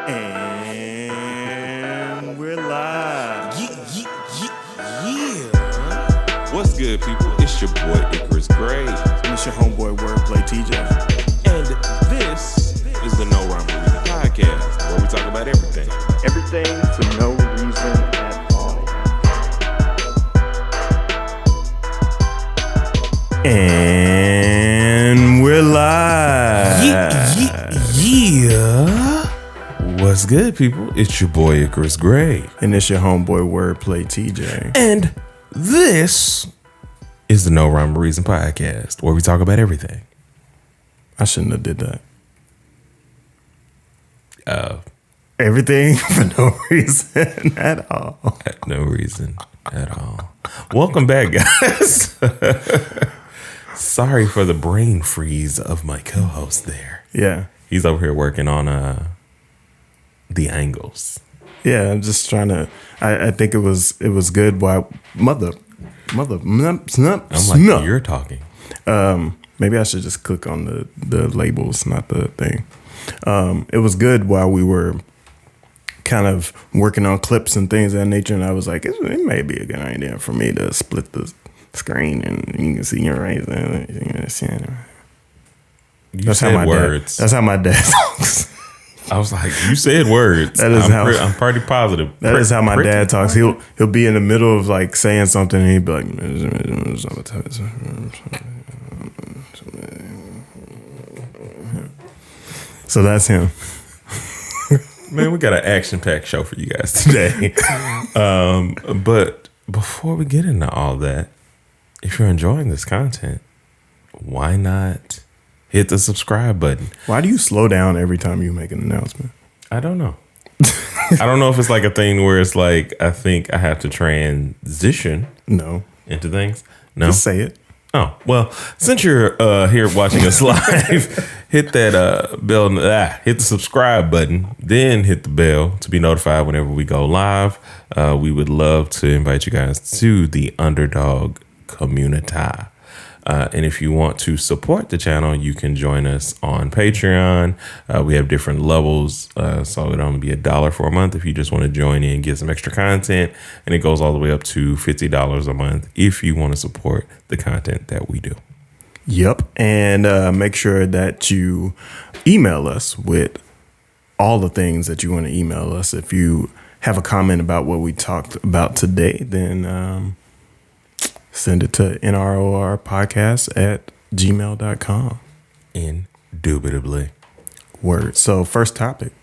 And we're live. Yeah. What's good, people? It's your boy Icarus Gray. And it's your homeboy WordPlay TJ. And this is the No Rhyme or Reason podcast, where we talk about everything. Everything for no reason at all. And we're live. Yeah. What's good, people? It's your boy Icarus Gray. And it's your homeboy WordPlay TJ. And this is the No Rhyme or Reason podcast, where we talk about everything. I shouldn't have did that. Everything for no reason at all. No reason at all. Welcome back, guys. Sorry for the brain freeze of my co-host there. Yeah. He's over here working on the angles. Yeah, I'm just trying to. I think it was good. Why mother. I'm like, you're talking. Maybe I should just click on the labels, not the thing. It was good while we were kind of working on clips and things of that nature, and I was like, it may be a good idea for me to split the screen and you can see your eyes. That's how my words. That's how my dad talks. I was like, you said words. That is I'm pretty positive. That is how my dad talks. He'll be in the middle of like saying something and he'd be like, so that's him. Man, we got an action-packed show for you guys today. But before we get into all that, if you're enjoying this content, why not hit the subscribe button? Why do you slow down every time you make an announcement? I don't know. I don't know if it's like a thing where it's like, I think I have to transition into things. No. Just say it. Oh, well, since you're here watching us live, hit that bell, hit the subscribe button, then hit the bell to be notified whenever we go live. We would love to invite you guys to the Underdog community. And if you want to support the channel, you can join us on Patreon. We have different levels, so it'll only be $1 for a month if you just want to join in and get some extra content. And it goes all the way up to $50 a month if you want to support the content that we do. Yep. And make sure that you email us with all the things that you want to email us. If you have a comment about what we talked about today, then send it to nrorpodcast@gmail.com. Indubitably. Word. So first topic.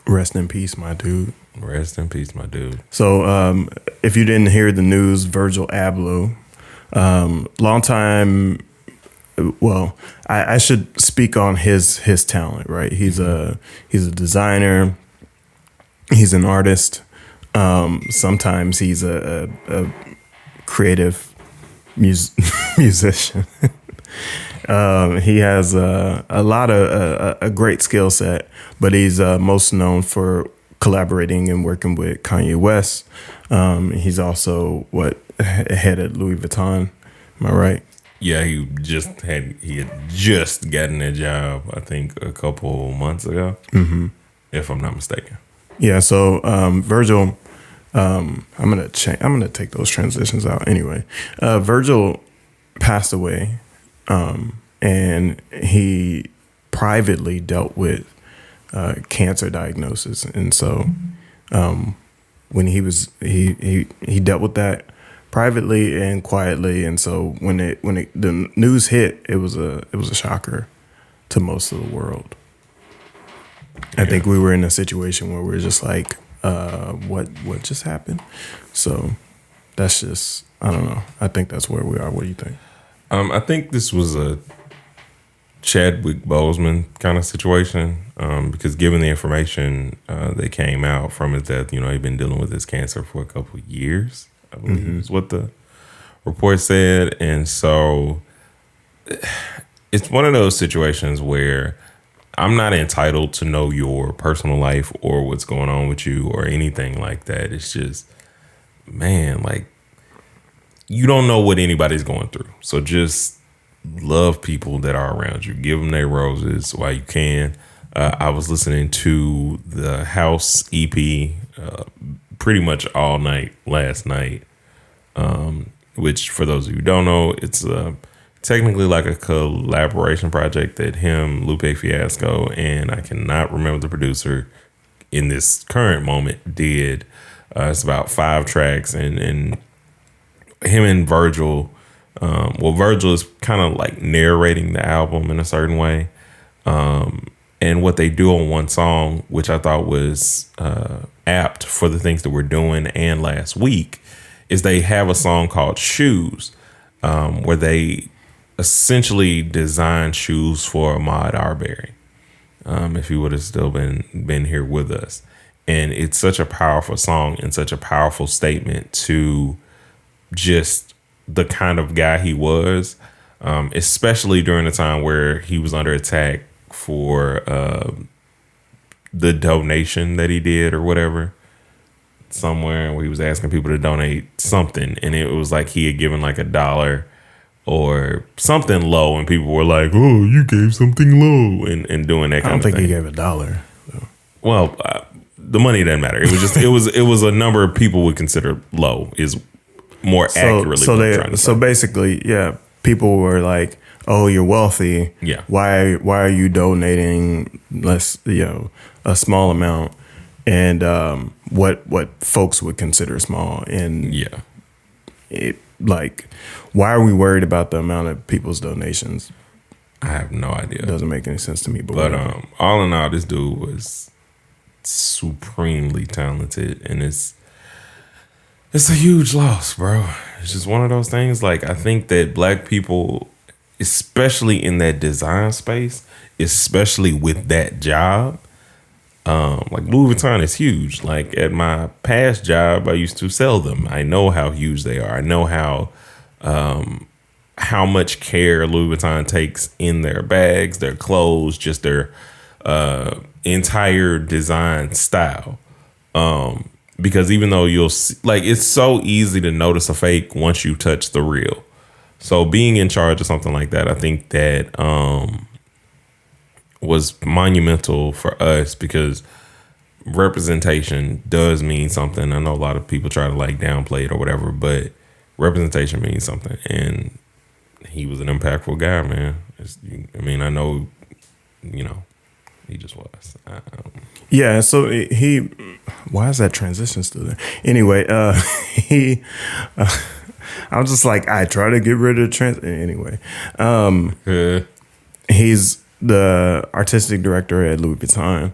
Rest in peace, my dude. Rest in peace, my dude. So if you didn't hear the news, Virgil Abloh, long time. Well, I should speak on his talent, right? He's a designer. He's an artist. Sometimes he's a creative musician. He has a great skill set, but he's most known for collaborating and working with Kanye West. He's also head at Louis Vuitton. Am I right? Yeah, he had just gotten that job, I think, a couple months ago, if I'm not mistaken. Yeah. So Virgil. I'm gonna take those transitions out anyway. Virgil passed away, and he privately dealt with cancer diagnosis, and so when he dealt with that privately and quietly, and so when the news hit, it was a shocker to most of the world. I think we were in a situation where we were just like, what just happened? So that's just, I don't know. I think that's where we are. What do you think? I think this was a Chadwick Boseman kind of situation, because given the information that came out from his death, he'd been dealing with his cancer for a couple of years, I believe is what the report said. And so it's one of those situations where I'm not entitled to know your personal life or what's going on with you or anything like that. It's just, man, like, you don't know what anybody's going through. So just love people that are around you. Give them their roses while you can. I was listening to the House EP pretty much all night last night, which for those of you who don't know, it's technically like a collaboration project that him, Lupe Fiasco, and I cannot remember the producer in this current moment did. It's about 5 tracks, and him and Virgil. Virgil is kind of like narrating the album in a certain way. And what they do on one song, which I thought was apt for the things that we're doing and last week, is they have a song called Shoes, where they essentially design shoes for Ahmaud Arbery, if he would have still been here with us. And it's such a powerful song and such a powerful statement to just the kind of guy he was, especially during the time where he was under attack for the donation that he did or whatever, somewhere where he was asking people to donate something, and it was like he had given like $1 or something low, and people were like, "Oh, you gave something low," and doing that kind of thing. I don't think he gave $1. So. Well, the money doesn't matter. It was just it was a number of people would consider low is more accurately. So basically, yeah, people were like, "Oh, you're wealthy. Yeah. Why are you donating less? A small amount?" And what folks would consider small, and yeah, like, why are we worried about the amount of people's donations? I have no idea. It doesn't make any sense to me. But all in all, this dude was supremely talented, and it's a huge loss, bro. It's just one of those things. Like, I think that Black people, especially in that design space, especially with that job, like Louis Vuitton is huge. Like, at my past job, I used to sell them. I know how huge they are. I know how much care Louis Vuitton takes in their bags, their clothes, just their entire design style. Because even though you'll see, like, it's so easy to notice a fake once you touch the real. So being in charge of something like that, I think that was monumental for us, because representation does mean something. I know a lot of people try to like downplay it or whatever, but representation means something. And he was an impactful guy, man. I know, he just was. Yeah, so why is that transition still there? Anyway, I was just like, I try to get rid of anyway. He's the artistic director at Louis Vuitton.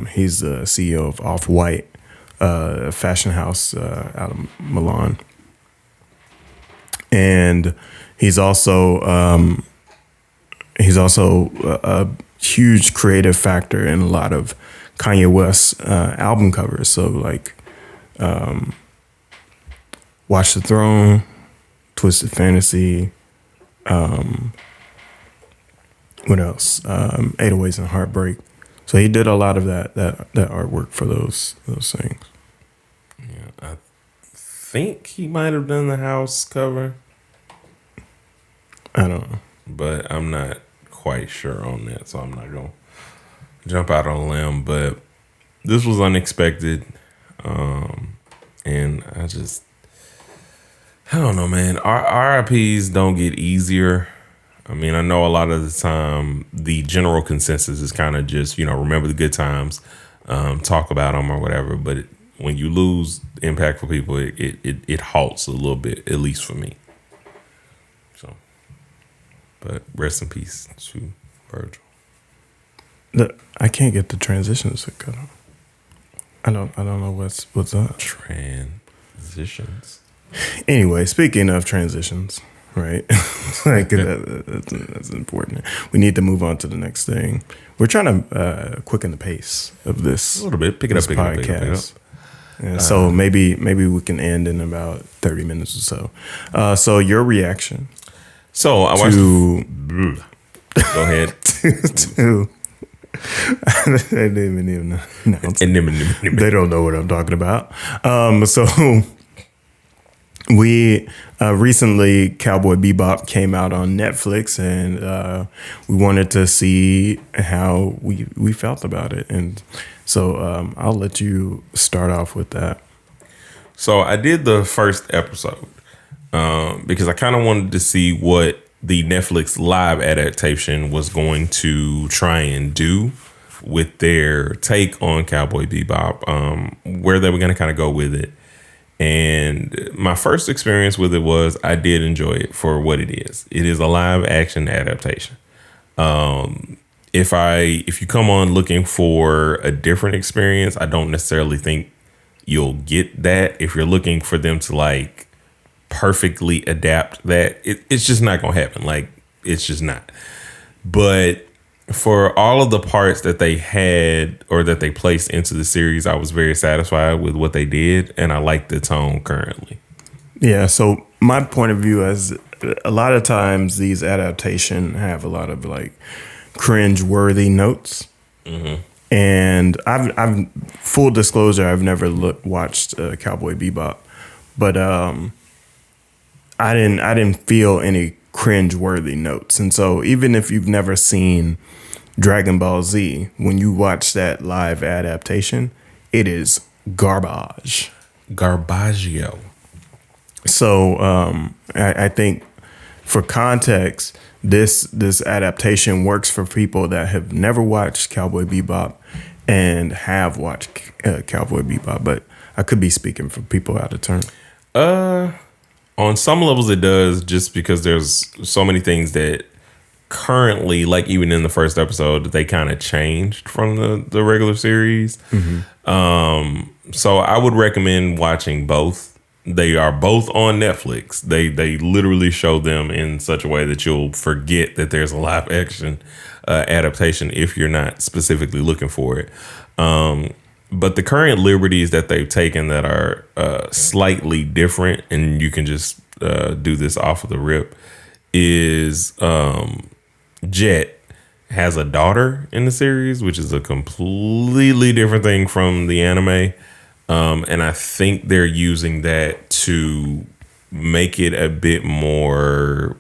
He's the CEO of Off-White, a fashion house out of Milan. And he's also a huge creative factor in a lot of Kanye West's album covers. So like Watch the Throne, Twisted Fantasy, what else? 808s and Heartbreak. So he did a lot of that artwork for those things. Yeah, I think he might have done the house cover. I don't know, but I'm not quite sure on that, so I'm not gonna jump out on a limb. But this was unexpected, and I don't know, man. Our RIPs don't get easier. I mean, I know a lot of the time the general consensus is kind of just, remember the good times, talk about them or whatever. But when you lose impactful people, it halts a little bit, at least for me. So, but rest in peace to Virgil. I can't get the transitions to cut off. I don't know what's up. Transitions. Anyway, speaking of transitions, right? Like that's important. We need to move on to the next thing. We're trying to quicken the pace of this a little bit. Pick it up. And so maybe we can end in about 30 minutes or so. So your reaction? So I watched. Go ahead. to they didn't even announce it. They don't know what I'm talking about. So We recently Cowboy Bebop came out on Netflix, and we wanted to see how we felt about it, and so I'll let you start off with that. So I did the first episode because I kind of wanted to see what the Netflix live adaptation was going to try and do with their take on Cowboy Bebop, where they were going to kind of go with it. And my first experience with it was I did enjoy it for what it is. It is a live action adaptation. If you come on looking for a different experience, I don't necessarily think you'll get that. If you're looking for them to like perfectly adapt that, it's just not gonna happen. Like, it's just not. But for all of the parts that they had or that they placed into the series, I was very satisfied with what they did, and I like the tone currently. Yeah, so my point of view is a lot of times these adaptations have a lot of like cringe-worthy notes. Mm-hmm. And I've full disclosure, I've never watched Cowboy Bebop, but I didn't feel any cringe-worthy notes. And so even if you've never seen Dragon Ball Z, when you watch that live adaptation, it is garbage. Garbaggio. So I think for context, this adaptation works for people that have never watched Cowboy Bebop and have watched Cowboy Bebop, but I could be speaking for people out of turn. On some levels it does, just because there's so many things that currently, like even in the first episode, they kind of changed from the regular series. Mm-hmm. So I would recommend watching both. They are both on Netflix. They literally show them in such a way that you'll forget that there's a live action adaptation if you're not specifically looking for it. But the current liberties that they've taken that are slightly different, and you can just do this off of the rip, is Jet has a daughter in the series, which is a completely different thing from the anime. And I think they're using that to make it a bit more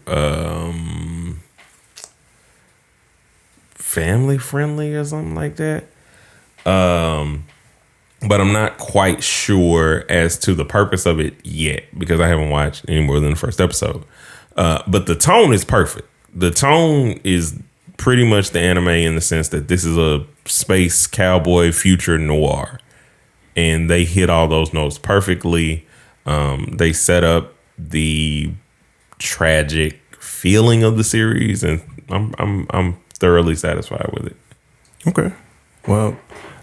family friendly or something like that. But I'm not quite sure as to the purpose of it yet, because I haven't watched any more than the first episode. But the tone is perfect. The tone is pretty much the anime in the sense that this is a space cowboy future noir. And they hit all those notes perfectly. They set up the tragic feeling of the series, and I'm thoroughly satisfied with it. Okay, well,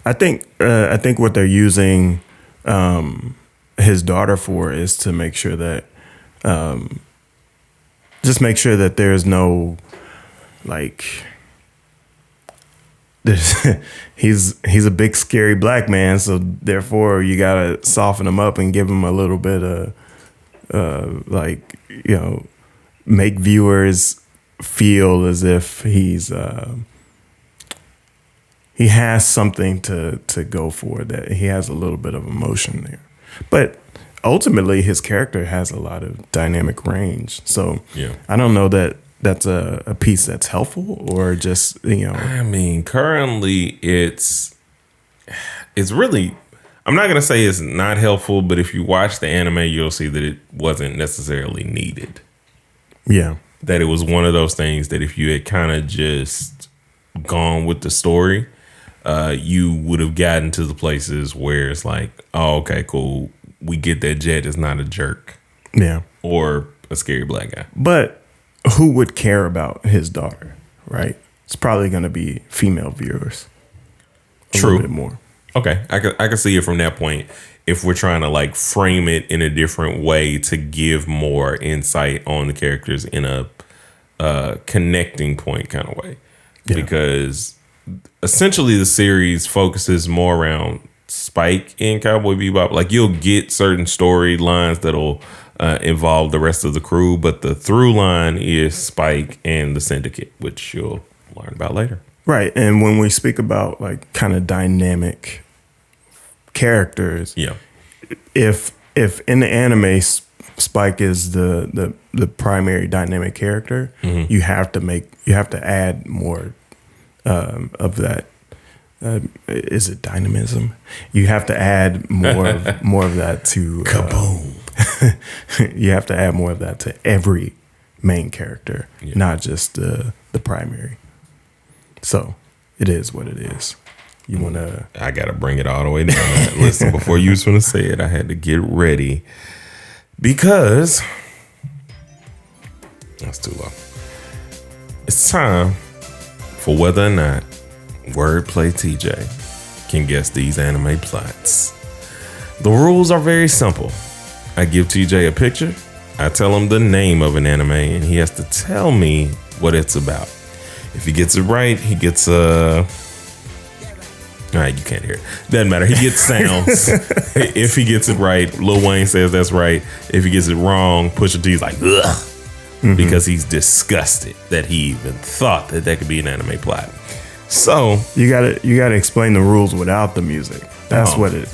I think what they're using his daughter for is to make sure that just make sure that there's no like. He's a big scary black man, so therefore you gotta soften him up and give him a little bit of like, you know, make viewers feel as if he has something to go for, that he has a little bit of emotion there. But ultimately his character has a lot of dynamic range. So yeah. I don't know that that's a piece that's helpful, or just, you know. I mean, currently it's really, I'm not gonna say it's not helpful, but if you watch the anime, you'll see that it wasn't necessarily needed. Yeah, that it was one of those things that if you had kind of just gone with the story, you would have gotten to the places where it's like, oh, okay, cool, we get that Jet is not a jerk, yeah, or a scary black guy, but who would care about his daughter, right? It's probably going to be female viewers. True. A little bit more. Okay, I can see it from that point. If we're trying to like frame it in a different way to give more insight on the characters in a connecting point kind of way, yeah. Because essentially the series focuses more around Spike in Cowboy Bebop. Like, you'll get certain storylines that'll involve the rest of the crew, but the through line is Spike and the Syndicate, which you'll learn about later. Right. And when we speak about like kind of dynamic characters, yeah, if in the anime Spike is the primary dynamic character, you have to add more of that. Is it dynamism? You have to add more of that to Kaboom. you have to add more of that to every main character, not just the primary. So it is what it is. You want to... I got to bring it all the way down. Listen, before you was going to say it, I had to get ready because... That's too low. It's time for whether or not Wordplay TJ can guess these anime plots. The rules are very simple. I give TJ a picture. I tell him the name of an anime, and he has to tell me what it's about. If he gets it right, he gets a... All right, you can't hear it. Doesn't matter. He gets sounds. If he gets it right, Lil Wayne says that's right. If he gets it wrong, Pusha T's like, ugh. Because he's disgusted that he even thought that could be an anime plot. So you gotta explain the rules without the music. That's what it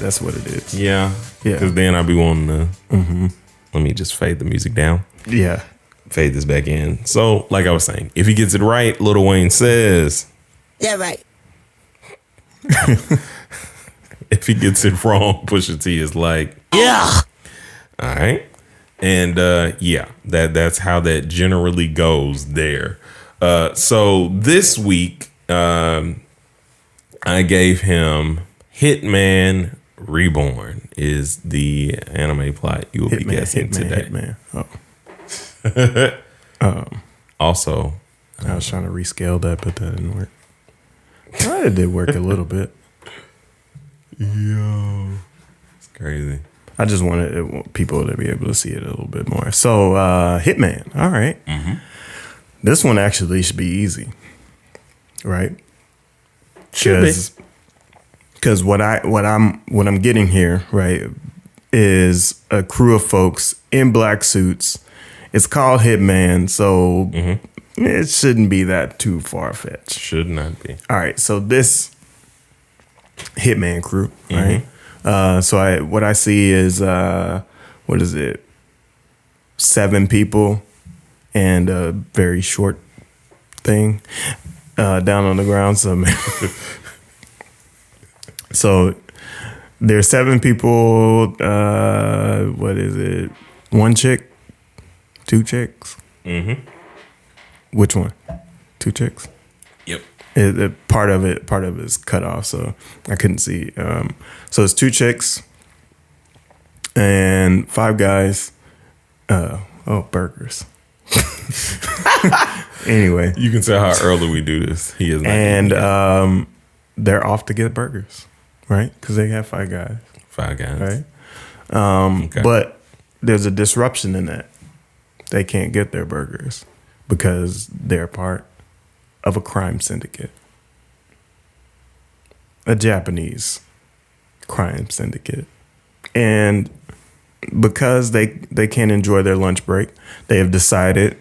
is. Yeah. Because then I'll be wanting to. Let me just fade the music down. Yeah. Fade this back in. So, like I was saying, if he gets it right, Lil Wayne says, yeah, right. If he gets it wrong, Pusha T is like, Yeah. all right. And that's how that generally goes there. So this week, I gave him Hitman Reborn is the anime plot you will be guessing today. Hitman. Also, I was trying to rescale that, but that didn't work. Well, it did work a little bit. yo, it's crazy. I just wanted people to be able to see it a little bit more. So, Hitman. All right. This one actually should be easy, right? Because what I'm getting here, right, is a crew of folks in black suits. It's called Hitman, so it shouldn't be that too far-fetched. Should not be. All right, so this Hitman crew, right? So what I see is what is it? 7 people and a very short thing down on the ground. So there's 7 people. What is it? 1 chick, 2 chicks. Which one? 2 chicks. Yep. Part of it is cut off, so I couldn't see. So it's 2 chicks and 5 guys. Burgers. Anyway, You can tell how early we do this. He is not. and they're off to get burgers, right? Because they have 5 guys, 5 guys. right? Okay. But there's a disruption in that. They can't get their burgers because they're part of a crime syndicate, a Japanese crime syndicate. And because they can't enjoy their lunch break, they have decided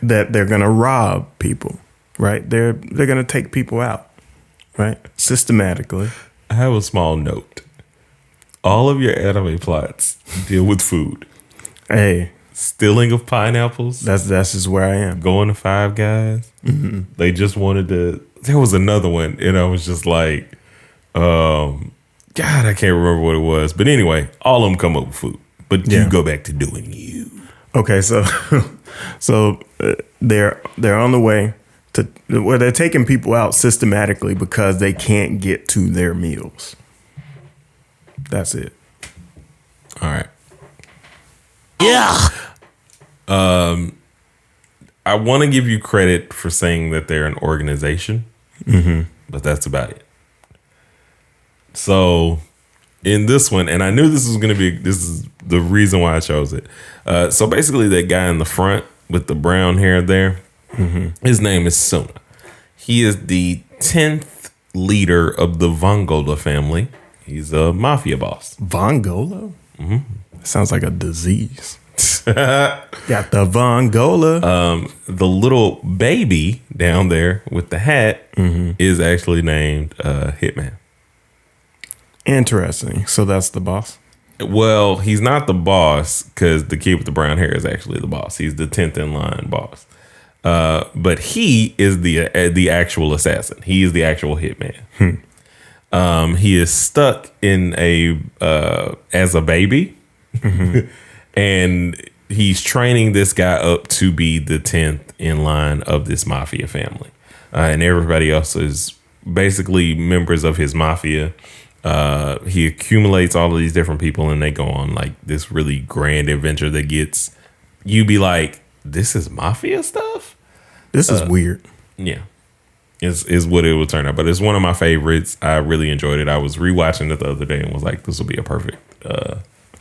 that they're going to rob people, right? They're going to take people out, right? Systematically. I have a small note. All of your anime plots deal with food. Hey, Stealing of pineapples. that's just where I am. Going to 5 guys. They just wanted to. There was another one, and I was just like, God, I can't remember what it was. But anyway, all of them come up with food. But you go back to doing you. Okay, so they're on the way to where they're taking people out systematically because they can't get to their meals. That's it. All right. Yeah. I want to give you credit for saying that they're an organization, but that's about it. So in this one, and I knew this was going to be, this is the reason why I chose it. So basically that guy in the front with the brown hair there, his name is Suna. He is the 10th leader of the Vongola family. He's a mafia boss. Vongola? Sounds like a disease. Got the Vongola. The little baby down there with the hat is actually named Hitman. Interesting. So that's the boss? Well, he's not the boss because the kid with the brown hair is actually the boss. He's the 10th in line boss. But he is the actual assassin. He is the actual hitman. He is stuck in as a baby, and he's training this guy up to be the 10th in line of this mafia family, and everybody else is basically members of his mafia. He accumulates all of these different people, and they go on like this really grand adventure that gets you be like, this is mafia stuff. This is weird. Yeah, is what it will turn out. But it's one of my favorites. I really enjoyed it. I was rewatching it the other day and was like, this will be a perfect.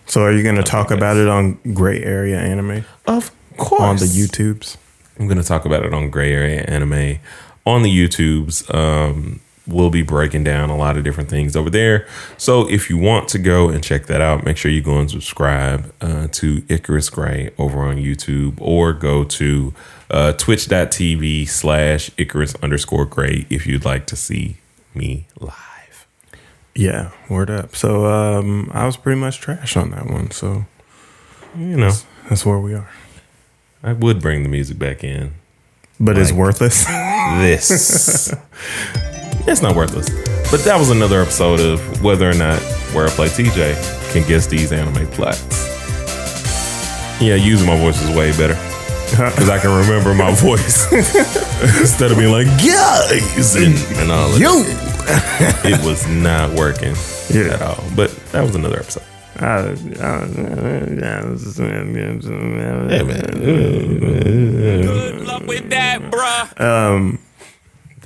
So are you going to talk about it on Gray Area Anime? Of course, on the YouTubes. I'm going to talk about it on Gray Area Anime on the YouTubes. We'll be breaking down a lot of different things over there. So if you want to go and check that out, make sure you go and subscribe to Icarus Gray over on YouTube, or go to twitch.tv/Icarus_Gray if you'd like to see me live. Yeah, word up. So I was pretty much trash on that one. So, that's where we are. I would bring the music back in. But it's worthless. This. It's not worthless. But that was another episode of whether or not WordPlay TJ can guess these anime plots. Yeah, using my voice is way better. Because I can remember my voice. Instead of being like, guys, and all of that. It was not working at all. But that was another episode. Yeah, man. Good luck with that, bruh.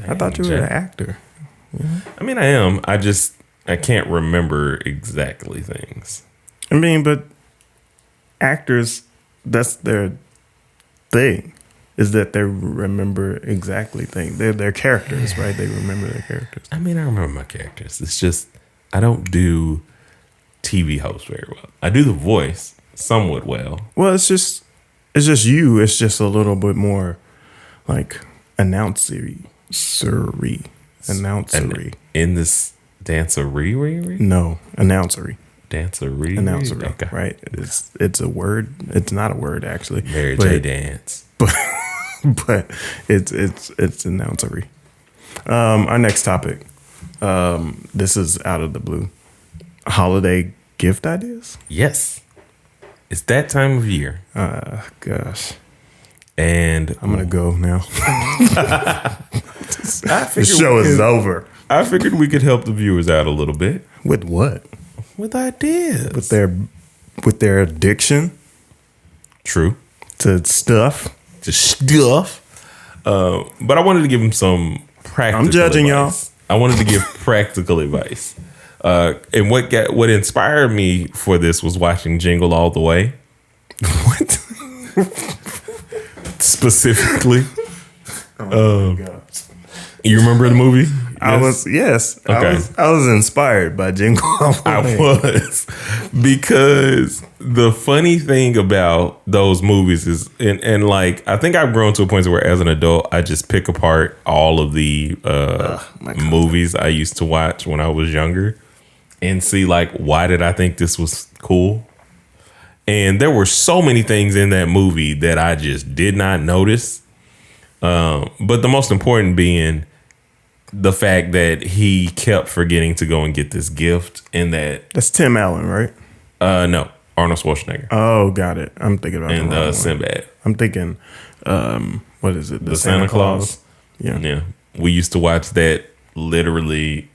I thought you were an actor. I mean, I am. I can't remember exactly things. I mean, but actors, that's their thing, is that they remember exactly things. They're their characters, right? They remember their characters. I mean, I remember my characters. It's just, I don't do TV host very well. I do the voice somewhat well. Well, it's just you. It's just a little bit more like announcery. In this dancery, were you reading? No, announcery. Dancery, Okay. Right. It's a word. It's not a word actually. Mary J. Dance. But it's announcery. Our next topic. This is out of the blue. Holiday gift ideas. Yes, it's that time of year. Gosh. And I'm gonna go now. The The show is over. I figured we could help the viewers out a little bit With what? with ideas. With their addiction True. to stuff. To stuff. But I wanted to give them some practical I'm judging advice. I wanted to give practical advice. And what inspired me for this was watching Jingle All the Way. What? Specifically. Oh my God. You remember the movie? I Yes? was Okay. I was inspired by Jingle All the I Way. was, because the funny thing about those movies is, and like, I think I've grown to a point where as an adult, I just pick apart all of the movies I used to watch when I was younger and see like, why did I think this was cool? And there were so many things in that movie that I just did not notice. But the most important being the fact that he kept forgetting to go and get this gift, and That's Tim Allen, right? no, Arnold Schwarzenegger Oh, got it. I'm thinking about the wrong one. and Sinbad, I'm thinking, what is it? the Santa Claus. Yeah. Yeah, we used to watch that literally.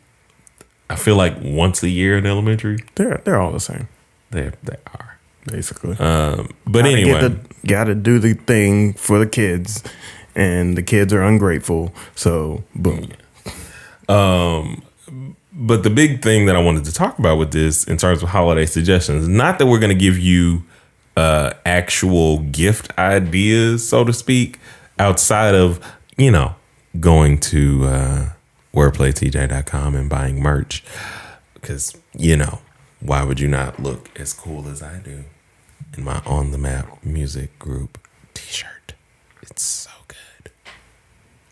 I feel like once a year in elementary. They're all the same, They are. basically. But anyway, Gotta do the thing for the kids, and the kids are ungrateful. So boom. But the big thing that I wanted to talk about with this in terms of holiday suggestions, not that we're going to give you actual gift ideas, so to speak, outside of, going to wordplaytj.com and buying merch. Because, why would you not look as cool as I do in my On the Map music group t-shirt? It's so good.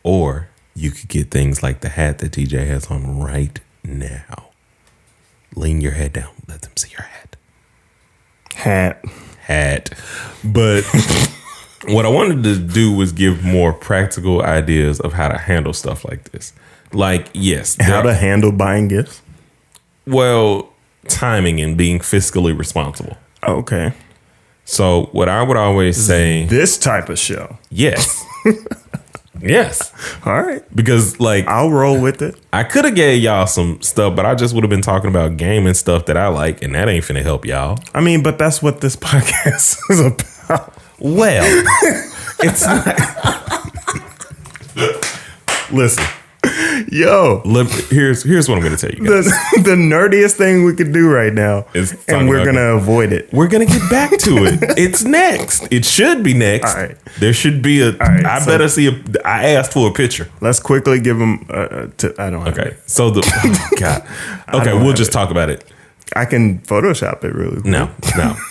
Or you could get things like the hat that TJ has on right now. Lean your head down. Let them see your hat. Hat. But what I wanted to do was give more practical ideas of how to handle stuff like this. Like, yes. How to handle buying gifts? Well, timing and being fiscally responsible. Okay. So what I would always say, This type of show. yes. Yes. All right. Because like I'll roll with it. I could have gave y'all some stuff, but I just would have been talking about gaming stuff that I like, and that ain't finna help y'all. I mean, but that's what this podcast is about. Well, it's not. Listen, Yo, here's what I'm gonna tell you guys. the nerdiest thing we could do right now, Is and talk we're about gonna avoid it. We're gonna get back to it. It's next. It should be next. All right. There should be a. right, I so- better see a. I asked for a picture. Let's quickly give them. I don't have Okay. it. So the. Oh God. Okay, don't we'll have just it. talk about it. I can Photoshop it really quick. No.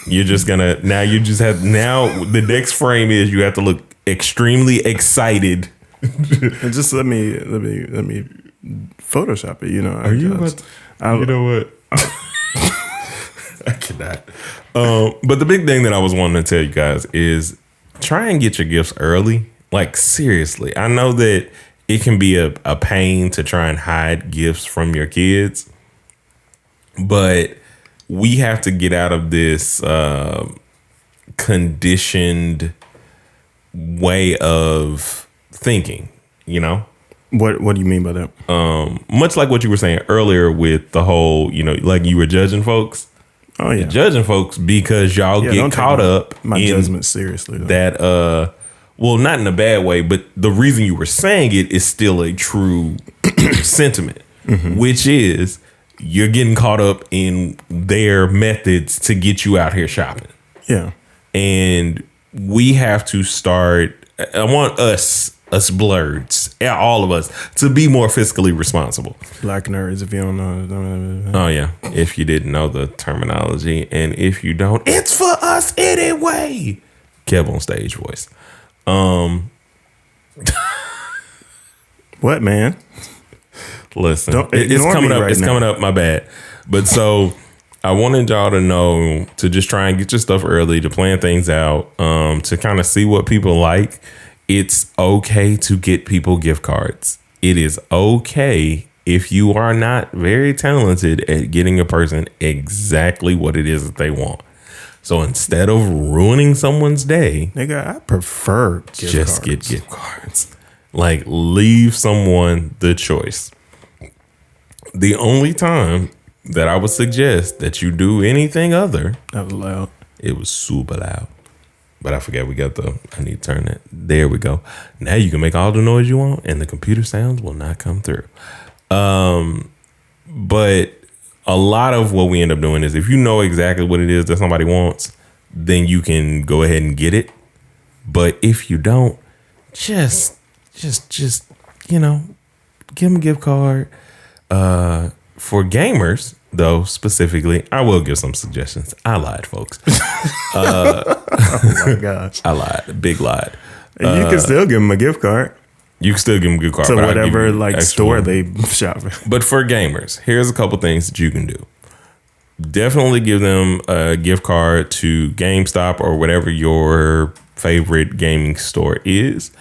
You're just gonna. Now you just have. Now the next frame is you have to look extremely excited. And just let me Photoshop it. You know. Are you about? You know what? I cannot. But the big thing that I was wanting to tell you guys is try and get your gifts early. Like seriously, I know that it can be a pain to try and hide gifts from your kids, but we have to get out of this conditioned way of thinking. You know. What do you mean by that? Much like what you were saying earlier with the whole, like you were judging folks. Oh yeah, Judging folks because y'all don't get take caught up my in judgment seriously. Though. that well, not in a bad way, but the reason you were saying it is still a true sentiment, which is you're getting caught up in their methods to get you out here shopping. Yeah, And we have to start. I want us blurs, all of us, to be more fiscally responsible. black nerds. If you don't know, Oh yeah, if you didn't know the terminology, and if you don't, it's for us anyway. Kev on stage voice. what man? Listen, Don't it's ignore coming me up. right It's now. coming up. My bad. But so I wanted y'all to know to just try and get your stuff early, to plan things out, to kind of see what people like. It's okay to get people gift cards. It is okay if you are not very talented at getting a person exactly what it is that they want. So instead of ruining someone's day, Nigga, I prefer just get gift cards. Like, leave someone the choice. The only time that I would suggest that you do anything other, That was loud. it was super loud. But I forgot I need to turn that. There we go. Now you can make all the noise you want and the computer sounds will not come through. But a lot of what we end up doing is if you know exactly what it is that somebody wants, then you can go ahead and get it. But if you don't, just give them a gift card. For gamers, though, specifically, I will give some suggestions. I lied, folks. Oh my gosh. I lied. Big lied. And you can still give them a gift card You can still give them a gift card. to but I'll give whatever you like extra store one. they shop at. But for gamers, here's a couple things that you can do. Definitely give them a gift card to GameStop or whatever your favorite gaming store is.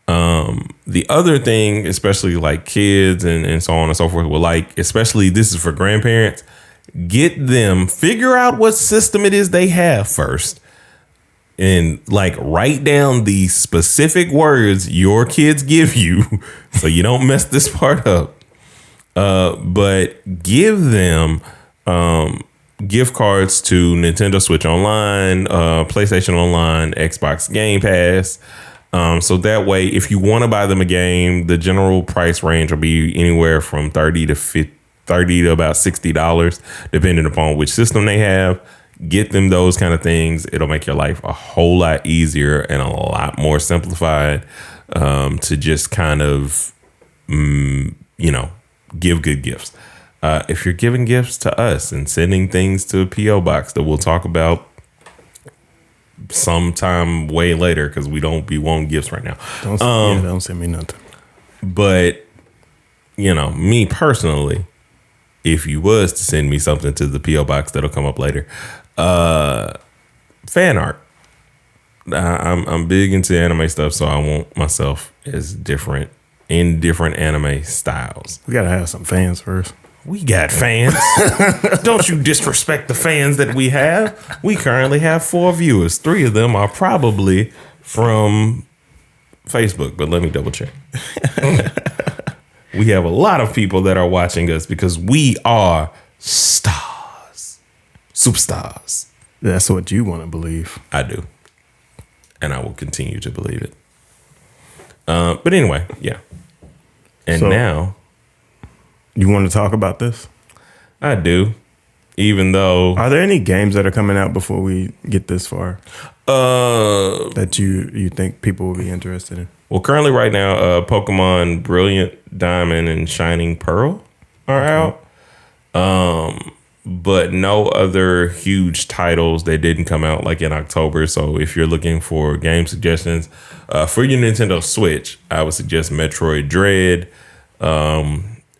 The other thing, especially like kids and so on and so forth, will like, especially this is for grandparents, figure out what system it is they have first. And like write down the specific words your kids give you so you don't mess this part up. But give them gift cards to Nintendo Switch Online, PlayStation Online, Xbox Game Pass. So that way, if you want to buy them a game, the general price range will be anywhere from $30 to about $60, depending upon which system they have. Get them those kind of things. It'll make your life a whole lot easier and a lot more simplified to just kind of, give good gifts. If you're giving gifts to us and sending things to a P.O. box that we'll talk about sometime way later because we don't be wanting gifts right now. Don't send me nothing. But, me personally, if you was to send me something to the P.O. box that'll come up later, fan art. I'm big into anime stuff, so I want myself as different in different anime styles. We gotta have some fans first. We got fans. Don't you disrespect the fans that we have. We currently have 4 viewers. 3 of them are probably from Facebook, but let me double check. We have a lot of people that are watching us because we are stars, superstars. That's what you want to believe. I do. And I will continue to believe it. But anyway, yeah. And So- now You want to talk about this? I do. Even though Are there any games that are coming out before we get this far that you think people will be interested in? well, currently right now, Pokemon Brilliant Diamond and Shining Pearl are out. But no other huge titles that didn't come out like in October. So if you're looking for game suggestions for your Nintendo Switch, I would suggest Metroid Dread.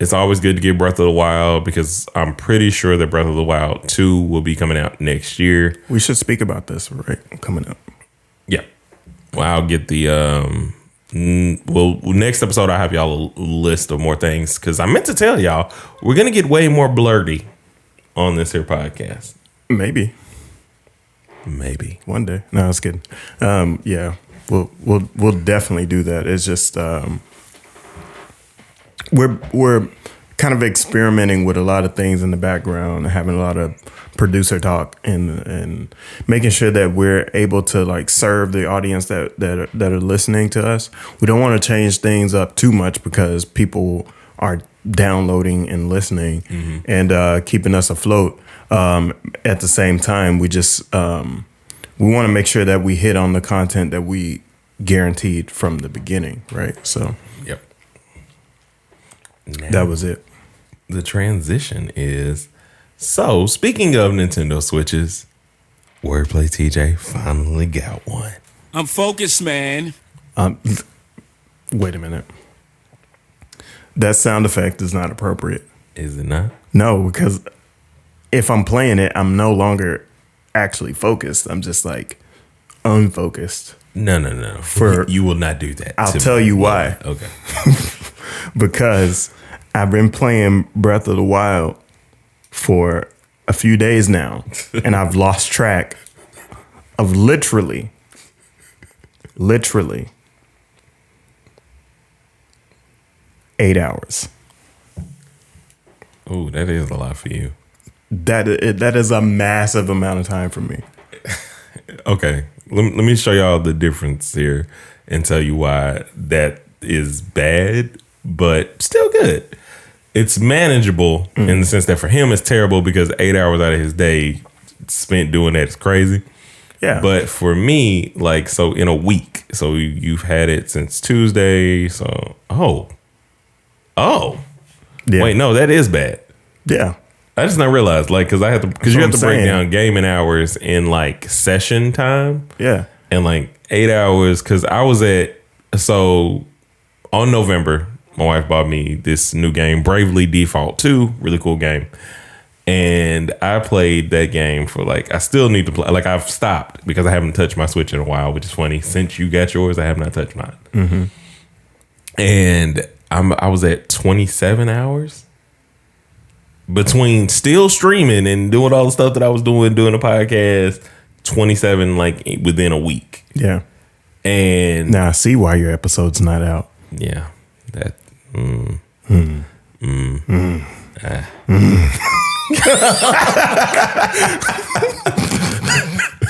It's always good to get Breath of the Wild because I'm pretty sure that Breath of the Wild 2 will be coming out next year. We should speak about this right coming up. Yeah. Well, I'll get the next episode I'll have y'all a list of more things because I meant to tell y'all we're gonna get way more blurty on this here podcast. Maybe one day. No, I was kidding. Yeah, we'll definitely do that. It's just we're kind of experimenting with a lot of things in the background, having a lot of producer talk and making sure that we're able to like serve the audience that are listening to us. We don't want to change things up too much because people are downloading and listening and keeping us afloat. At the same time, we just we want to make sure that we hit on the content that we guaranteed from the beginning, right? So Yep. that was it. The transition is so. Speaking of Nintendo Switches, Wordplay TJ finally got one. I'm focused, man. Wait a minute. That sound effect is not appropriate. Is it not? No, because if I'm playing it, I'm no longer actually focused. I'm just like unfocused. No. For- You will not do that. I'll to tell me. you why. Okay. Because I've been playing Breath of the Wild for a few days now, and I've lost track of literally 8 hours. Oh, that is a lot for you. That is a massive amount of time for me. Okay. Let me show y'all the difference here and tell you why that is bad, but still good. It's manageable in the sense that for him it's terrible because 8 hours out of his day spent doing that is crazy. Yeah. But for me, like, so in a week, so you've had it since Tuesday. So, Yeah. wait, no, that is bad. Yeah. I just not realized, like, because you what have to I'm break saying. down gaming hours in like session time. Yeah. And like 8 hours, because I was so on November, my wife bought me this new game, Bravely Default 2, really cool game. And I played that game for like, I still need to play, like I've stopped because I haven't touched my Switch in a while, which is funny. Since you got yours, I have not touched mine. Mm-hmm. And I was at 27 hours between still streaming and doing all the stuff that I was doing the podcast, 27 like within a week. Yeah. And Now I see why your episode's not out. yeah, that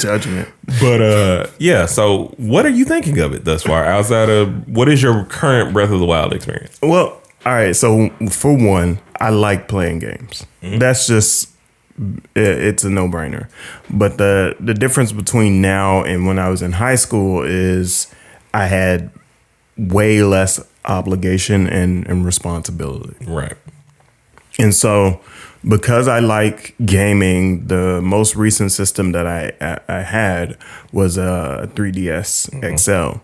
Judgment. but yeah, so what are you thinking of it thus far outside of what is your current Breath of the Wild experience? Well, all right. So for one, I like playing games. That's just it's a no-brainer. But the difference between now and when I was in high school is I had way less obligation and responsibility. Right. And so because I like gaming, the most recent system that I had was a 3DS XL.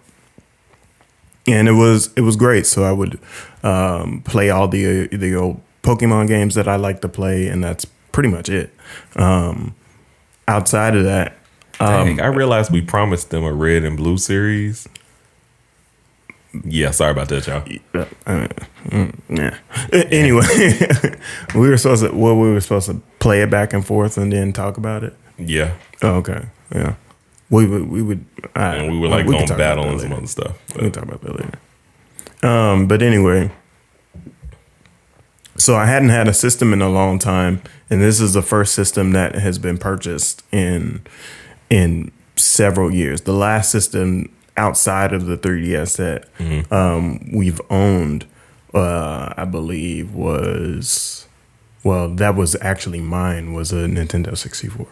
And it was great. So I would play all the old Pokemon games that I like to play, and that's pretty much it. Outside of that, Dang, I realized we promised them a red and blue series. Yeah, sorry about that, y'all. Yeah. Anyway, we were supposed to play it back and forth and then talk about it. Yeah. Oh, okay. Yeah. We would. And we were like going battle and some other stuff. We can talk about that later. But anyway, so I hadn't had a system in a long time, and this is the first system that has been purchased in several years. The last system outside of the 3DS that we've owned, I believe that was actually mine, was a Nintendo 64.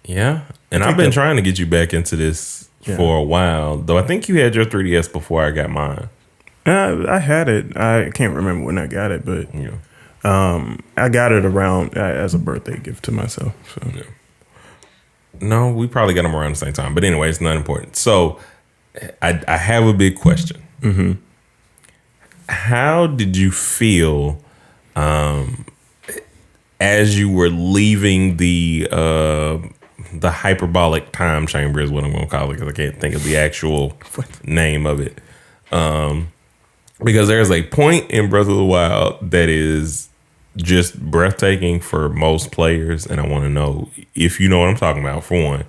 Yeah. And I've been trying to get you back into this for a while, though I think you had your 3DS before I got mine. I had it. I can't remember when I got it, but I got it around as a birthday gift to myself. So. Yeah. No, we probably got them around the same time. But anyway, it's not important. So I have a big question. Mm-hmm. How did you feel as you were leaving the hyperbolic time chamber is what I'm going to call it, because I can't think of the actual name of it. Because there's a point in Breath of the Wild that is just breathtaking for most players, and I want to know if you know what I'm talking about, for one,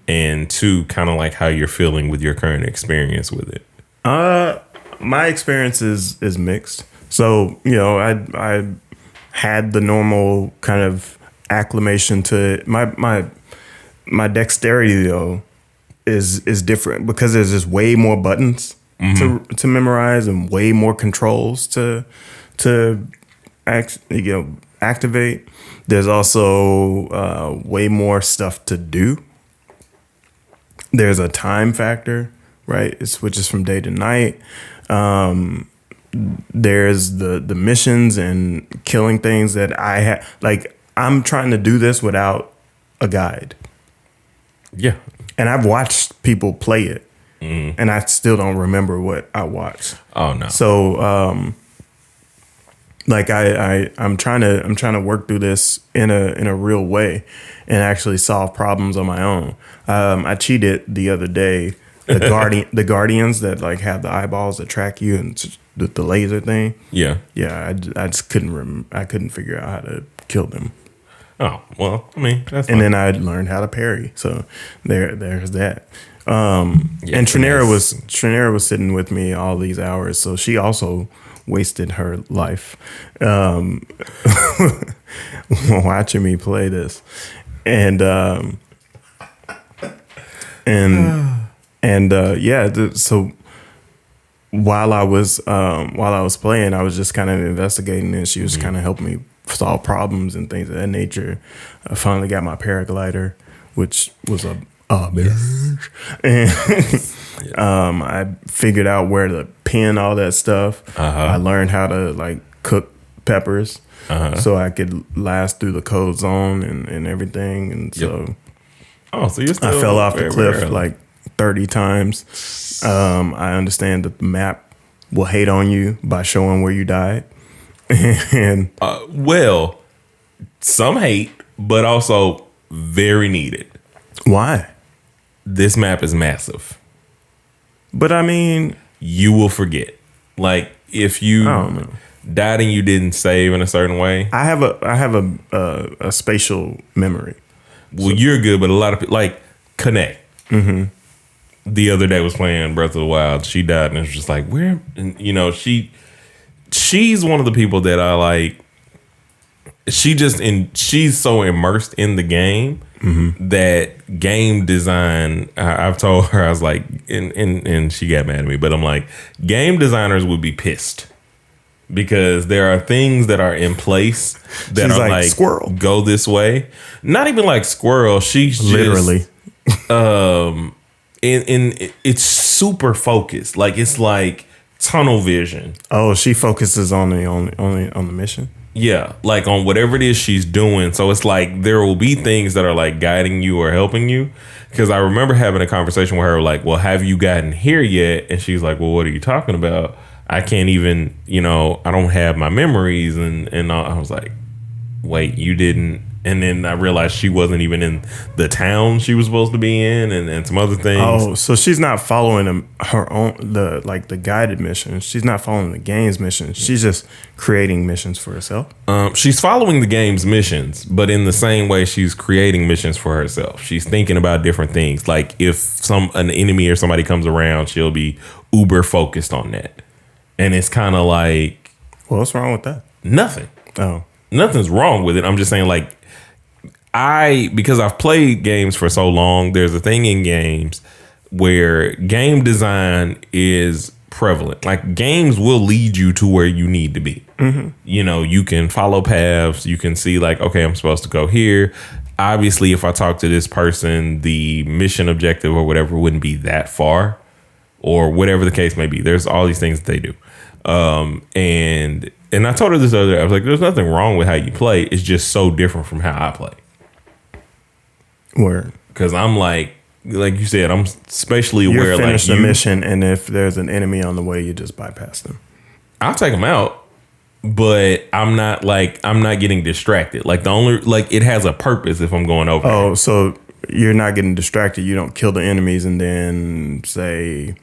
and two, kind of like how you're feeling with your current experience with it. My experience is mixed. So, I had the normal kind of acclimation to my dexterity, though, is different because there's just way more buttons to memorize and way more controls to activate. There's also way more stuff to do. There's a time factor, right? It switches from day to night. There's the missions and killing things that I had. Like, I'm trying to do this without a guide. Yeah. And I've watched people play it, and I still don't remember what I watched. Oh no. So, like I'm trying to work through this in a real way and actually solve problems on my own. I cheated the other day. The Guardians that like have the eyeballs that track you and the laser thing. Yeah. I just couldn't I couldn't figure out how to kill them. Oh, well, I mean, that's and then I learned how to parry. So there's that. And Trinera was sitting with me all these hours, so she also wasted her life watching me play this. So while I was playing, I was just kind of investigating, and she was kind of helping me solve problems and things of that nature. I finally got my paraglider, which was a bitch. And I figured out where to pin all that stuff. I learned how to like cook peppers so I could last through the code zone and everything. And so, so you're still I fell off the cliff like 30 times. I understand that the map will hate on you by showing where you died. And well, some hate, but also very needed. Why? This map is massive. But I mean, you will forget. Like if you died and you didn't save in a certain way. I have a spatial memory. Well, you're good, but a lot of people like Connect. Mm-hmm. The other day was playing Breath of the Wild. She died, and it was just like, where? And, she's one of the people that I like. She's so immersed in the game that game design. I've told her, I was like, and she got mad at me, but I'm like, game designers would be pissed because there are things that are in place that she's are like squirrel, go this way. Not even like squirrel. She's literally, and it's super focused. Like it's like tunnel vision. Oh, she focuses on the mission. Yeah, like on whatever it is she's doing. So it's like there will be things that are like guiding you or helping you. Because I remember having a conversation with her like, well, have you gotten here yet? And she's like, well, what are you talking about? I can't even, I don't have my memories. And I was like, wait, you didn't And then I realized she wasn't even in the town she was supposed to be in, and some other things. Oh, so she's not following her own the guided missions. She's not following the game's missions. She's just creating missions for herself. She's following the game's missions, but in the same way, she's creating missions for herself. She's thinking about different things. Like if an enemy or somebody comes around, she'll be uber focused on that. And it's kind of like, Well, what's wrong with that? nothing. Oh, Nothing's wrong with it. I'm just saying, like, because I've played games for so long, there's a thing in games where game design is prevalent. Like games will lead you to where you need to be. Mm-hmm. You know, you can follow paths. You can see like, okay, I'm supposed to go here. Obviously, if I talk to this person, the mission objective or whatever wouldn't be that far, or whatever the case may be. There's all these things that they do. And I told her this other day, I was like, there's nothing wrong with how you play. It's just so different from how I play. word. Because I'm like you said, I'm spatially You aware. finish like the mission, and if there's an enemy on the way, you just bypass them. I'll take them out, but I'm not getting distracted. Like it has a purpose if I'm going over. Oh, so you're not getting distracted. You don't kill the enemies and then say,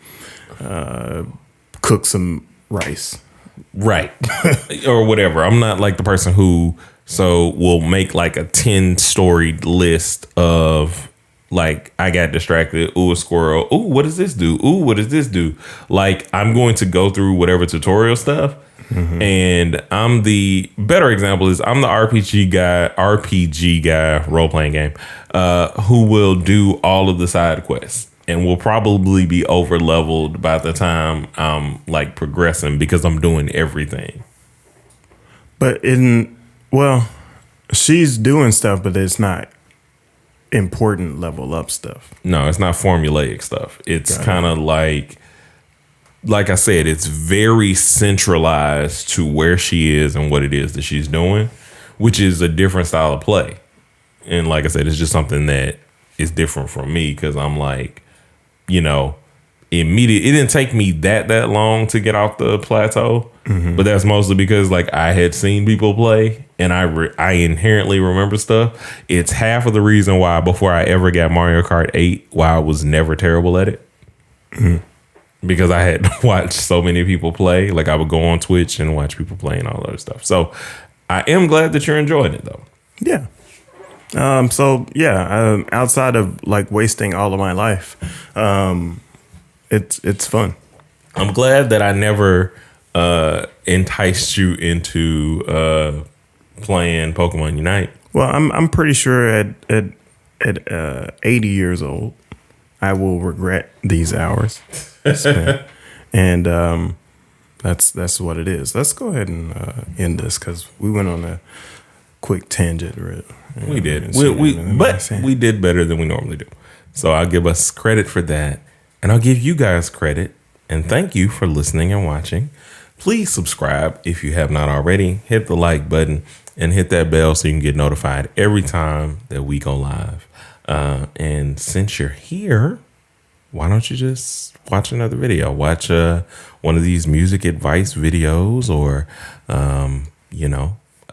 cook some rice. Right. Or whatever. I'm not like the person who will make like a 10-story list of like, I got distracted. Ooh, a squirrel. Ooh, what does this do? Ooh, what does this do? Like, I'm going to go through whatever tutorial stuff. Mm-hmm. And I'm the better example is I'm the RPG guy, role-playing game, who will do all of the side quests. And will probably be over leveled by the time I'm like progressing because I'm doing everything. But she's doing stuff, but it's not important level up stuff. No, it's not formulaic stuff. It's kind of like I said, it's very centralized to where she is and what it is that she's doing, which is a different style of play. And like I said, it's just something that is different from me because I'm like, you know, it didn't take me that long to get off the plateau, but that's mostly because like I had seen people play and I inherently remember stuff. It's half of the reason why before I ever got Mario Kart 8, why I was never terrible at it. Because I had watched so many people play. Like I would go on Twitch and watch people play and all that other stuff. So I am glad that you're enjoying it though. Yeah. Outside of like wasting all of my life, it's fun. I'm glad that I never enticed you into playing Pokemon Unite. Well, I'm pretty sure at 80 years old, I will regret these hours spent. And that's what it is. Let's go ahead and end this because we went on a quick tangent. We did. We did better than we normally do. So I'll give us credit for that. And I'll give you guys credit. And thank you for listening and watching. Please subscribe if you have not already. Hit the like button and hit that bell so you can get notified every time that we go live. And since you're here, why don't you just watch another video? Watch one of these music advice videos or,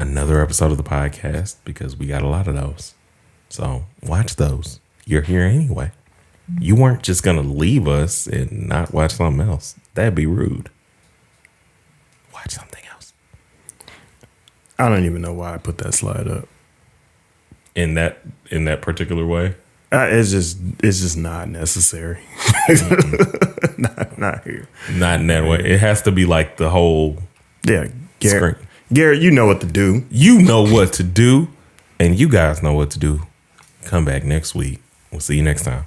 another episode of the podcast because we got a lot of those. So watch those. You're here anyway. You weren't just going to leave us and not watch something else. That'd be rude. Watch something else. I don't even know why I put that slide up. In that particular way? It's just not necessary. not here. Not in that way. It has to be like the whole Garrett. screen. Garrett, you know what to do. You know what to do, and you guys know what to do. Come back next week. We'll see you next time.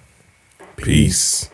Peace.